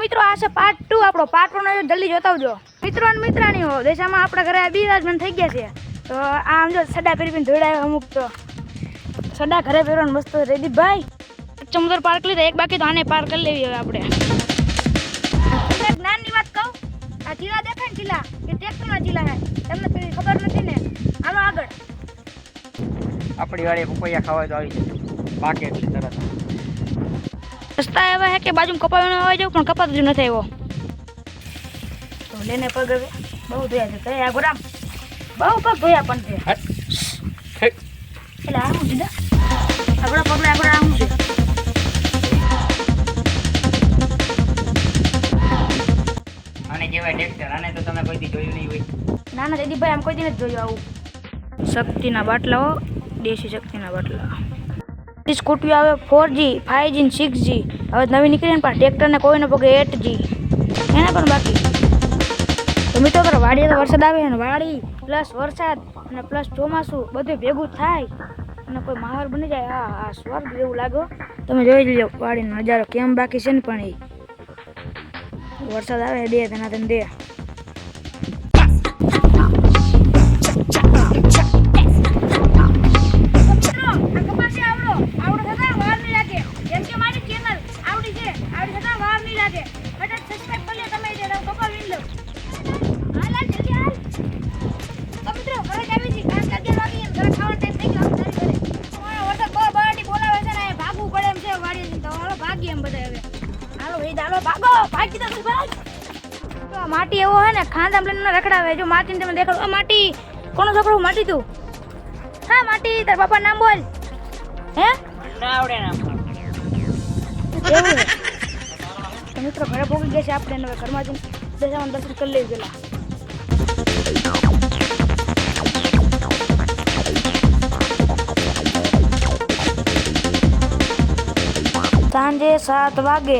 મિત્રો આ છે પાર્ટ 2 આપણો પાર્ટ 1 જલ્દી જોતા આવજો મિત્રો અને મિત્રાણીઓ દેશામાં આપણા ઘરે બિરાજમાન થઈ ગયા છે તો આમ જો સડા પહેરીને દોડાયો અમુક તો સડા ઘરે પહેરવાનું મસ્ત રેદી ભાઈ ચમદર પાર કરી દે એક બાકી તો આને પાર કરી લેવી હવે આપણે એક જ્ઞાનની વાત કહું આ ચીલા દેખાય ને ચીલા એ ટ્રેક્ટરના ચીલા હે તમને પેલી ખબર નથી ને હાલો આગળ આપણી વાળી પપૈયા ખાવા તો આવી જશે પાકે એટલે તરત રસ્તા એવા હે કે બાજુમાં કપાવાનો આવી જાવ પણ કપાતો જ નથી આવ્યો તો લેને પગ બહુ ધોયા છે કઈ આ ગોરામ બહુ પગ ધોયા પણ છે એટલે આ હું દીધા આગળ પગલે આગળ આ હું છે આને કહેવાય ટ્રેક્ટર આને તો તમે કોઈથી જોયું નહીં હોય ના ના દીદીભાઈ આમ કોઈ દી નથી જોયું આવું શક્તિના બાટલાઓ દેશી શક્તિના બાટલા સ્કૂટીઓ આવે 4G 5G 6G હવે નવી નીકળી ને પણ ટ્રેક્ટરને કોઈને પગે 8G એના પણ બાકી તો મિત્રો કરો વાડીએ તો વરસાદ આવે ને વાડી પ્લસ વરસાદ અને પ્લસ ચોમાસું બધું ભેગું થાય અને કોઈ માહોલ બની જાય આ સ્વર્ગ જેવું લાગો તમે જોઈ લેજો વાડીનો નજારો કેમ બાકી છે ને પણ એ વરસાદ આવે દે તેના તને દે માટી એવો હે ને ખાંડા લઈને રખડાવે જો માટી તમે દેખો માટી કોનો છોકરો માટી તું હા માટી તાર બાપા નામ બોલ હે ના આવડે નામ એવું હે તો મિત્રો ઘરે પહોંચી ગયા છે આપણે હવે ઘરમાં જઈને દર્શન કરી લેવું પેલા સાંજે 7 વાગે